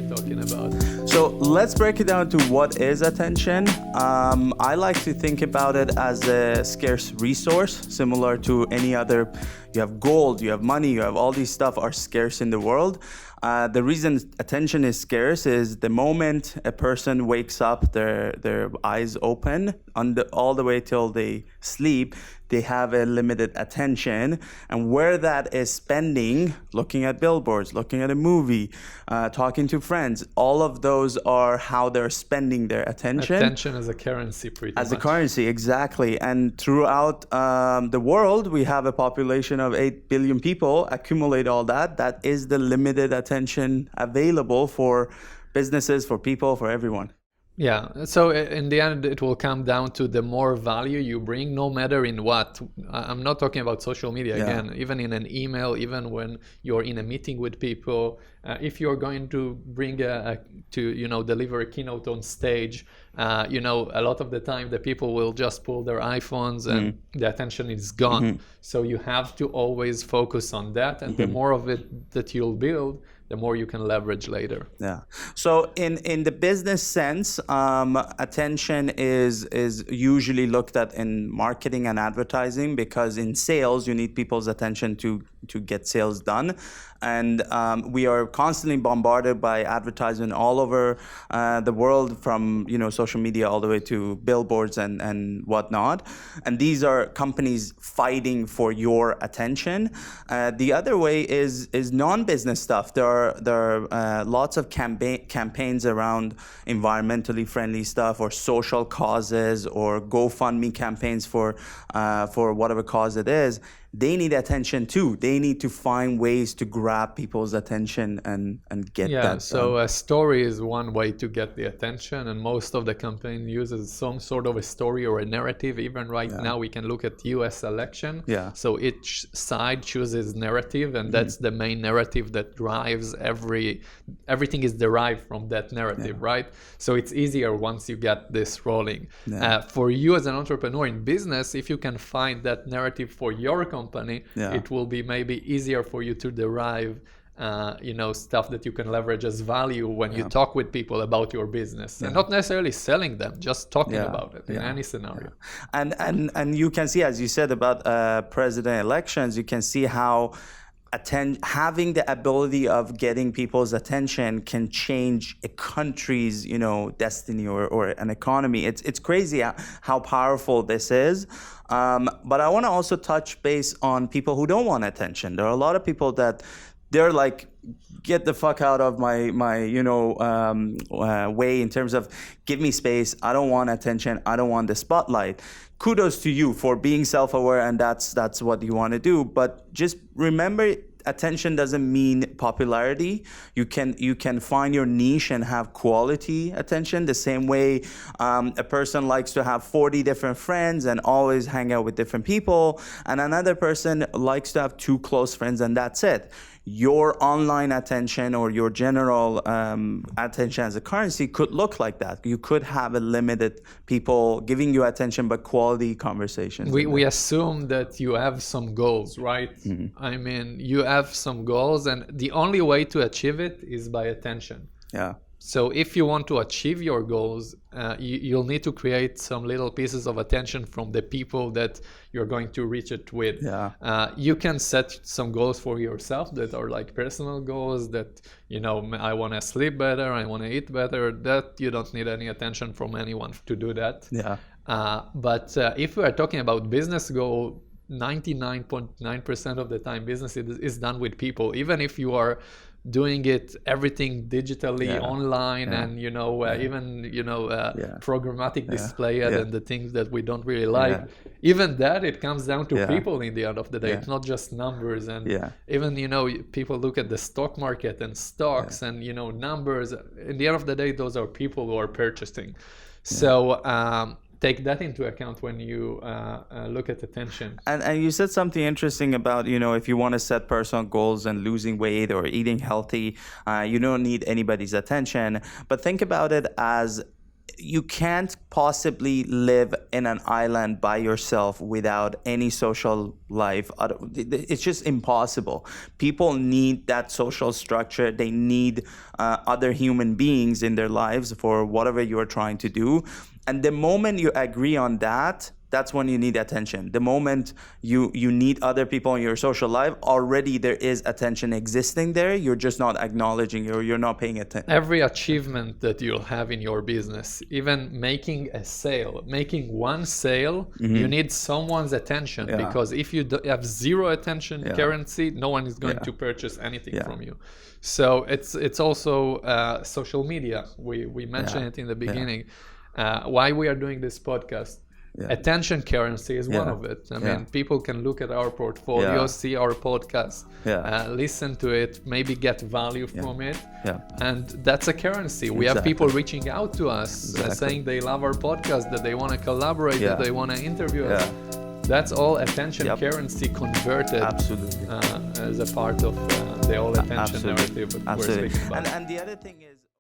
talking about? So let's break it down to what is attention. I like to think about it as a scarce resource, similar to any other. You have gold, you have money, you have all these stuff are scarce in the world. The reason attention is scarce is the moment a person wakes up, their eyes open, all the way till they sleep, they have a limited attention. And where that is spending, looking at billboards, looking at a movie, talking to friends, all of those are how they're spending their attention. Attention as a currency, pretty much. As a currency, exactly. And throughout the world, we have a population of 8 billion people. Accumulate all that. That is the limited attention available for businesses, for people, for everyone. Yeah, so in the end, it will come down to the more value you bring, no matter in what. I'm not talking about social media again, even in an email, even when you're in a meeting with people. If you're going to bring deliver a keynote on stage, a lot of the time the people will just pull their iPhones and the attention is gone. So you have to always focus on that, and the more of it that you'll build, the more you can leverage later. Yeah. So in the business sense, attention is usually looked at in marketing and advertising, because in sales you need people's attention to get sales done. And we are constantly bombarded by advertisement all over the world, from social media all the way to billboards and whatnot. And these are companies fighting for your attention. The other way is non-business stuff. There are lots of campaigns around environmentally friendly stuff, or social causes, or GoFundMe campaigns for whatever cause it is. They need attention too. They need to find ways to grab people's attention and get that. Yeah, so a story is one way to get the attention, and most of the campaign uses some sort of a story or a narrative. Even right now, we can look at US election. Yeah. So each side chooses narrative, and that's the main narrative that drives everything is derived from that narrative, right? So it's easier once you get this rolling. Yeah. For you as an entrepreneur in business, if you can find that narrative for your company, it will be maybe easier for you to derive stuff that you can leverage as value when you talk with people about your business, and not necessarily selling them, just talking about it in any scenario. And you can see, as you said about president elections, you can see how having the ability of getting people's attention can change a country's destiny or an economy. It's crazy how powerful this is. But I want to also touch base on people who don't want attention. There are a lot of people that they're like, get the fuck out of my way, in terms of give me space. I don't want attention. I don't want the spotlight. Kudos to you for being self-aware, and that's what you want to do. But just remember, attention doesn't mean popularity. You can find your niche and have quality attention, the same way a person likes to have 40 different friends and always hang out with different people, and another person likes to have 2 close friends and that's it. Your online attention or your general attention as a currency could look like that. You could have a limited people giving you attention, but quality conversations. We assume that you have some goals, right? I mean, you have some goals, and the only way to achieve it is by attention. Yeah. So if you want to achieve your goals, you'll need to create some little pieces of attention from the people that you're going to reach it with. Yeah. You can set some goals for yourself that are like personal goals that, I want to sleep better, I want to eat better, that you don't need any attention from anyone to do that. Yeah. But if we are talking about business goal, 99.9% of the time business is done with people. Even if you are doing everything digitally online and programmatic display and the things that we don't really like, even that, it comes down to people in the end of the day. It's not just numbers. And even people look at the stock market and stocks and numbers. In the end of the day, those are people who are purchasing. So take that into account when you look at attention. And you said something interesting about, if you want to set personal goals and losing weight or eating healthy, you don't need anybody's attention. But think about it as you can't possibly live in an island by yourself without any social life. It's just impossible. People need that social structure. They need other human beings in their lives for whatever you're trying to do. And the moment you agree on that, that's when you need attention. The moment you need other people in your social life, already there is attention existing there. You're just not acknowledging it, or you're not paying attention. Every achievement that you'll have in your business, even making a sale, making one sale, you need someone's attention, because if you have zero attention currency, no one is going to purchase anything from you. So it's also social media. We mentioned it in the beginning. Why we are doing this podcast. Attention currency is one of it. I mean, people can look at our portfolio, see our podcast, listen to it, maybe get value from it. And that's a currency. We have people reaching out to us saying they love our podcast, that they want to collaborate, that they want to interview us. That's all attention currency converted as a part of the whole attention narrative that we're speaking about. And the other thing is...